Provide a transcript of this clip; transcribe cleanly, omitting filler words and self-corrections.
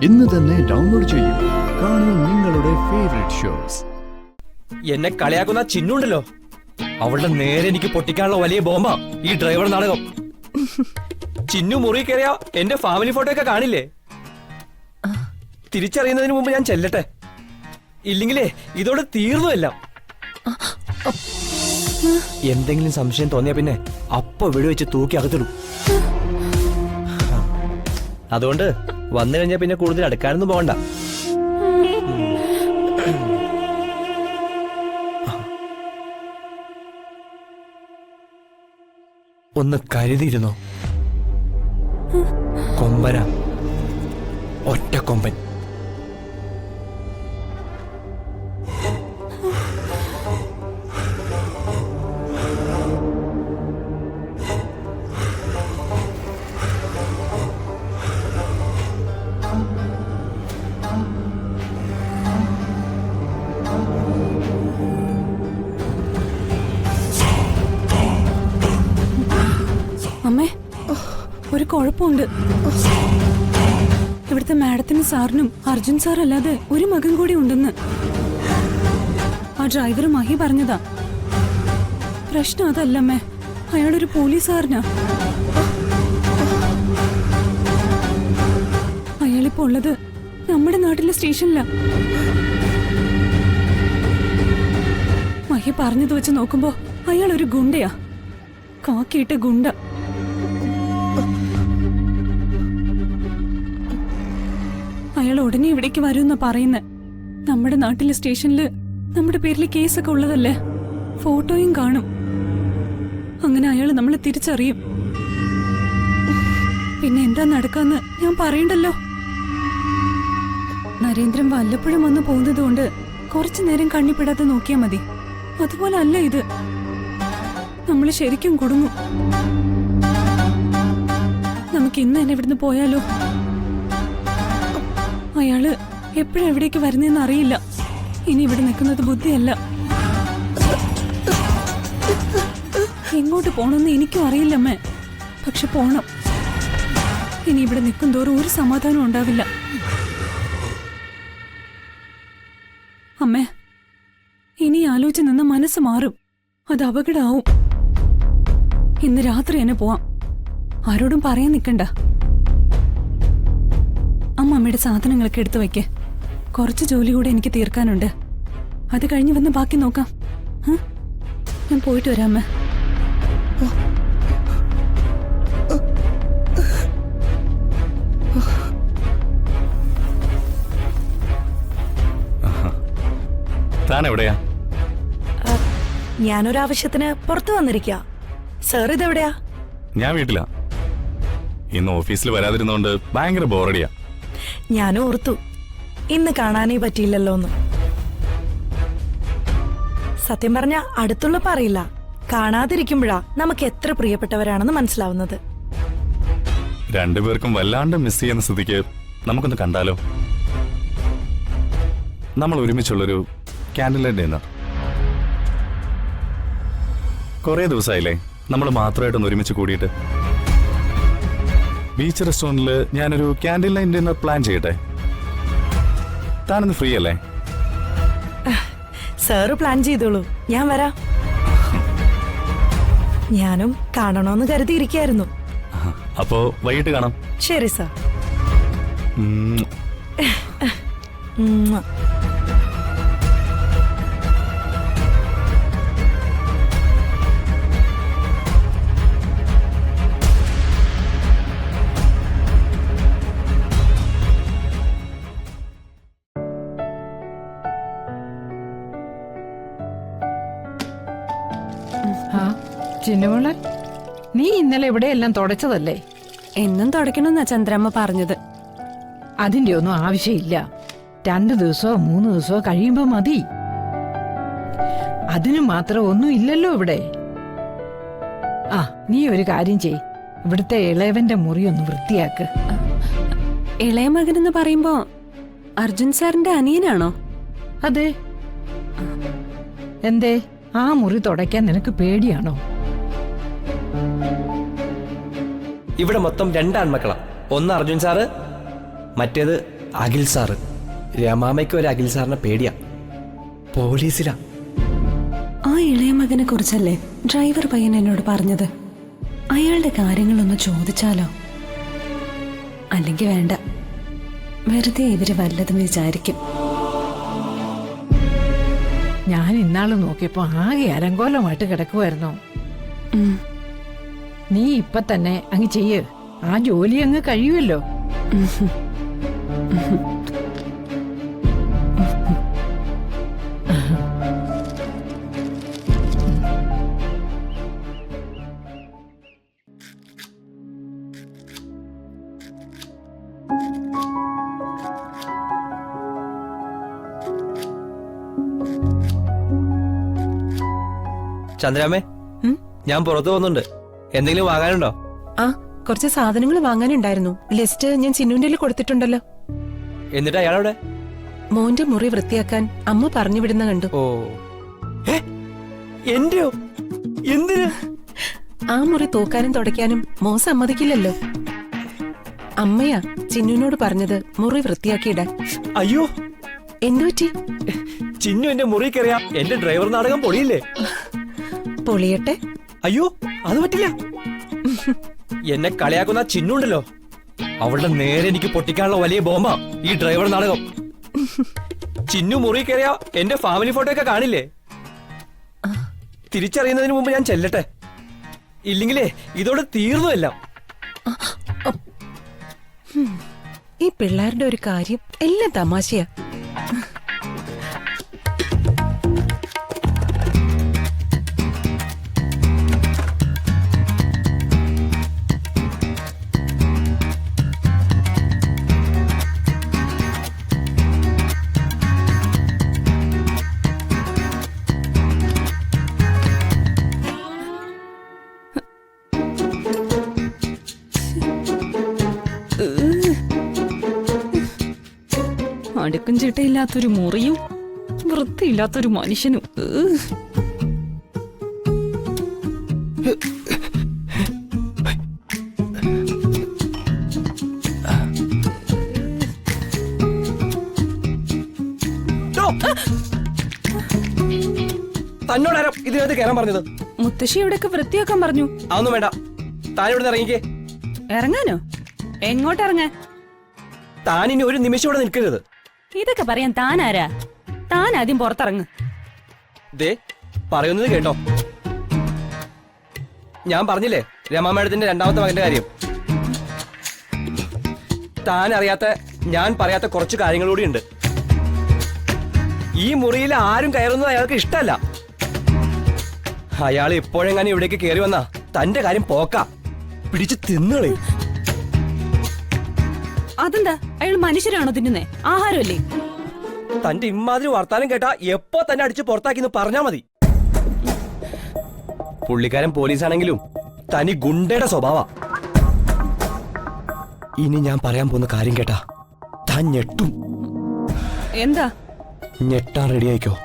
ഇന്ന് തന്നെ ഡൗൺലോഡ് ചെയ്യൂ. കാണൂ നിങ്ങളുടെ ഫേവറേറ്റ് ഷോസ്. എന്നെ കളിയാക്കുന്ന ചിന്നുണ്ടല്ലോ, അവളുടെ നേരെ എനിക്ക് പൊട്ടിക്കാനുള്ള വലിയ ബോംബാ ഈ ഡ്രൈവർ നാടകം. ചിന്നു മുറി കയറിയ എന്റെ ഫാമിലി ഫോട്ടോ ഒക്കെ കാണില്ലേ? തിരിച്ചറിയുന്നതിന് മുമ്പ് ഞാൻ ചെല്ലട്ടെ, ഇല്ലെങ്കിലേ ഇതോടെ തീർന്നുമല്ല. എന്തെങ്കിലും സംശയം തോന്നിയ പിന്നെ അപ്പൊ വെടിവെച്ച് തൂക്കി അകത്തിടും. അതുകൊണ്ട് വന്നു കഴിഞ്ഞാൽ പിന്നെ കൂടുതൽ അടുക്കാനൊന്നും പോകണ്ട. ഒന്ന് കരുതിയിരുന്നോ, കൊമ്പന, ഒറ്റ കൊമ്പൻ. അമ്മേ, ഒരു കുഴപ്പമുണ്ട്. ഇവിടുത്തെ മാഡത്തിനും സാറിനും അർജുൻ സാർ അല്ലാതെ ഒരു മകൻ കൂടി ഉണ്ടെന്ന് ആ ഡ്രൈവർ മഹി പറഞ്ഞതാ. പ്രശ്നം അതല്ലമ്മേ, അയാളൊരു പോലീസുകാരനാ. അയാളിപ്പോ ഉള്ളത് നമ്മുടെ നാട്ടിലെ സ്റ്റേഷനിലാ. മഹി പറഞ്ഞത് വെച്ച് നോക്കുമ്പോ അയാൾ ഒരു ഗുണ്ടയാ, കാക്കിയിട്ട് ഗുണ്ട. അയാൾ ഉടനെ ഇവിടേക്ക് വരുമെന്നാ പറയുന്നത്. നമ്മുടെ നാട്ടിലെ സ്റ്റേഷനില് നമ്മുടെ പേരിൽ കേസൊക്കെ ഉള്ളതല്ലേ, ഫോട്ടോയും കാണും. അങ്ങനെ അയാൾ നമ്മളെ തിരിച്ചറിയും. പിന്നെ എന്താ നടക്കാന്ന് ഞാൻ പറയണ്ടല്ലോ. നരേന്ദ്രൻ വല്ലപ്പോഴും വന്ന് പോകുന്നത് കൊണ്ട് കുറച്ചു നേരം കണ്ണിപ്പെടാതെ നോക്കിയാ മതി. അതുപോലെ അല്ല ഇത്, നമ്മൾ ശരിക്കും കുടുങ്ങും. നമുക്ക് ഇന്ന് തന്നെ ഇവിടുന്ന് പോയാലോ? അയാള് എപ്പോഴും എവിടേക്ക് വരുന്നതെന്ന് അറിയില്ല. ഇനി ഇവിടെ നിൽക്കുന്നത് ബുദ്ധിയല്ല. എങ്ങോട്ട് പോണെന്ന് എനിക്കും അറിയില്ലമ്മേ, പക്ഷെ പോണം. ഇനി ഇവിടെ നിൽക്കും തോറും ഒരു സമാധാനം ഉണ്ടാവില്ല. അമ്മേ, ഇനി ആലോചിച്ച് നിന്ന മനസ്സ് മാറും. അത് അപകടമാവും. ഇന്ന് രാത്രി തന്നെ പോവാം. ആരോടും പറയാൻ നിൽക്കണ്ട. അമ്മയുടെ സാധനങ്ങളൊക്കെ എടുത്തു വയ്ക്ക്. കുറച്ച് ജോലി കൂടെ എനിക്ക് തീർക്കാനുണ്ട്. അത് കഴിഞ്ഞ് വന്ന് ബാക്കി നോക്കാം. ഞാൻ പോയിട്ട് വരാം അമ്മ. താൻ എവിടെയാ? ഞാനൊരാവശ്യത്തിന് പുറത്തു വന്നിരിക്കുക. സാർ ഇതെവിടെയാ? ഞാൻ വീട്ടിലാ. ഇന്ന് ഓഫീസിൽ വരാതിരുന്നോണ്ട് ഭയങ്കര ബോറടിയാ. ഞാനും ഓർത്തു ഇന്ന് കാണാനേ പറ്റിയില്ലല്ലോ എന്ന്. സത്യം പറഞ്ഞ അടുത്തുള്ള പറയില്ല, കാണാതിരിക്കുമ്പോഴാ നമുക്ക് എത്ര പ്രിയപ്പെട്ടവരാണെന്ന് മനസ്സിലാവുന്നത്. രണ്ടുപേർക്കും വല്ലാണ്ട് മിസ് ചെയ്യുന്ന സ്ഥിതിക്ക് നമുക്കൊന്ന് കണ്ടാലോ? നമ്മൾ ഒരുമിച്ചുള്ളൊരു ക്യാൻഡിൽ ലൈറ്റ് ഡിന്നർ. കുറെ ദിവസമായില്ലേ നമ്മൾ മാത്രമായിട്ടൊന്ന് ഒരുമിച്ച് കൂടിയിട്ട്. ബീച്ച് റെസ്റ്റോറന്റിൽ ഞാനൊരു ക്യാൻഡിൽ ലൈറ്റ് ഡിന്നർ പ്ലാൻ ചെയ്യട്ടെ? താനൊന്ന് ഫ്രീ അല്ലേ? സാറ് പ്ലാൻ ചെയ്തോളൂ, ഞാൻ വരാം. ഞാനും കാണണോന്ന് കരുതിയിരിക്കായിരുന്നു. അപ്പോ വൈകിട്ട് കാണാം. ശരി സാർ. ചിന്നുമോളെ, നീ ഇന്നലെ ഇവിടെയെല്ലാം തുടച്ചതല്ലേ? എന്നും തുടയ്ക്കണമെന്നാ ചന്ദ്രമ്മ പറഞ്ഞത്. അതിന്റെ ഒന്നും ആവശ്യമില്ല. 2 ദിവസമോ 3 ദിവസമോ കഴിയുമ്പോ മതി. അതിനു മാത്രം ഒന്നും ഇല്ലല്ലോ ഇവിടെ. ആ, നീ ഒരു കാര്യം ചെയ്, ഇവിടുത്തെ ഇളയവന്റെ മുറി ഒന്ന് വൃത്തിയാക്ക്. ഇളയ മകനെന്ന് പറയുമ്പോ അർജുൻ സാറിന്റെ അനിയനാണോ? അതെ. എന്തേ, ആ മുറി തുടയ്ക്കാൻ നിനക്ക് പേടിയാണോ? ഇവിടെ മൊത്തം 2 ആൺമക്കളാ. ഒന്ന് അർജുൻ സാറ്, മറ്റേത് അഖിൽ സാറ്. രമാമയ്ക്ക് ഒരു അഖിൽ സാറിനെ പേടിയാ. പോലീസിലാ. ആ ഇളയ മകനെ കുറിച്ചല്ലേ ഡ്രൈവർ പയ്യൻ എന്നോട് പറഞ്ഞത്? അയാളുടെ കാര്യങ്ങളൊന്ന് ചോദിച്ചാലോ? അല്ലെങ്കിൽ വേണ്ട, വെറുതെ ഇവര് വല്ലതും വിചാരിക്കും. ഞാൻ ഇന്നാള് നോക്കിയപ്പോ ആകെ അലങ്കോലമായിട്ട് കിടക്കുമായിരുന്നു. നീ ഇപ്പൊ തന്നെ അങ്ങ് ചെയ്യ്, ആ ജോലി അങ്ങ് കഴിയുമല്ലോ. ചന്ദ്രാമേ, ഞാൻ പുറത്തു പോകുന്നുണ്ട്. എന്തെങ്കിലും വാങ്ങാനുണ്ടോ? ആ, കുറച്ച് സാധനങ്ങൾ വാങ്ങാനുണ്ടായിരുന്നു. ലിസ്റ്റ് ഞാൻ ചിന്നുന്റെ കൊടുത്തിട്ടുണ്ടല്ലോ. എന്നിട്ട് അയാളവിടെ? മോന്റെ മുറി വൃത്തിയാക്കാൻ അമ്മ പറഞ്ഞു വിടുന്ന കണ്ടു. ഓ, എന്റെയോ? എന്തിന്? ആ മുറി തൂക്കാനും തുടയ്ക്കാനും മോ സമ്മതിക്കില്ലല്ലോ. അമ്മയാ ചിന്നുവിനോട് പറഞ്ഞത് മുറി വൃത്തിയാക്കിയിടാൻ. അയ്യോ, എന്തുപറ്റി? ചിന്നു എന്റെ മുറി കയറിയാ എന്റെ ഡ്രൈവർ നാടകം പൊളിയില്ലേ? പൊളിയട്ടെ. അയ്യോ, അത് പറ്റില്ല. എന്നെ കളിയാക്കുന്ന ചിന്നുണ്ടല്ലോ, അവളുടെ നേരെ എനിക്ക് പൊട്ടിക്കാനുള്ള വലിയ ബോംബാ ഈ ഡ്രൈവർ നാടകം. ചിന്നു മുറി കയറിയാ എന്റെ ഫാമിലി ഫോട്ടോ ഒക്കെ കാണില്ലേ? തിരിച്ചറിയുന്നതിന് മുമ്പ് ഞാൻ ചെല്ലട്ടെ, ഇല്ലെങ്കിലേ ഇതോടെ തീർന്നു എല്ലാം. ഈ പിള്ളേരുടെ ഒരു കാര്യം എല്ലാം തമാശയാ. അടുക്കും ചിട്ടയില്ലാത്തൊരു മുറിയും വൃത്തിയില്ലാത്തൊരു മനുഷ്യനും. തന്നോടാരോ ഇതിനകത്ത് കയറാൻ പറഞ്ഞത്? മുത്തശ്ശി ഇവിടെയൊക്കെ വൃത്തിയാക്കാൻ പറഞ്ഞു. അതൊന്നും വേണ്ട, താൻ ഇവിടെ ഇറങ്ങിക്കേ. ഇറങ്ങാനോ? എങ്ങോട്ട് ഇറങ്ങാൻ? താൻ ഇനി ഒരു നിമിഷം ഇവിടെ നിൽക്കരുത്. ഇതൊക്കെ പറയാൻ താനാരാ? താൻ ആദ്യം പുറത്തിറങ്ങ്. ദേ, പറയുന്നത് കേട്ടോ. ഞാൻ പറഞ്ഞില്ലേ രമാ മാഡത്തിന്റെ രണ്ടാമത്തെ മകന്റെ കാര്യം. താൻ അറിയാത്ത, ഞാൻ പറയാത്ത കുറച്ച് കാര്യങ്ങൾ കൂടിയുണ്ട്. ഈ മുറിയിൽ ആരും കയറുന്നത് അയാൾക്ക് ഇഷ്ടമല്ല. അയാൾ ഇപ്പോഴെങ്ങാനും ഇവിടേക്ക് കയറി വന്നാ തന്റെ കാര്യം പോക്കാ, പിടിച്ച് തിന്നുകളെ. അതെന്താ, അയാൾ മനുഷ്യരാണോ തിന്നുന്നേ? ആഹാരമല്ലേ? തന്റെ ഇമ്മാതിരി വർത്താനം കേട്ടാ എപ്പോ തന്നെ അടിച്ച് പുറത്താക്കിന്ന് പറഞ്ഞാ മതി. പുള്ളിക്കാരൻ പോലീസാണെങ്കിലും തനി ഗുണ്ടയുടെ സ്വഭാവ. ഇനി ഞാൻ പറയാൻ പോകുന്ന കാര്യം കേട്ടാ താൻ ഞെട്ടും. എന്താ? ഞെട്ടാൻ റെഡി ആയിക്കോ.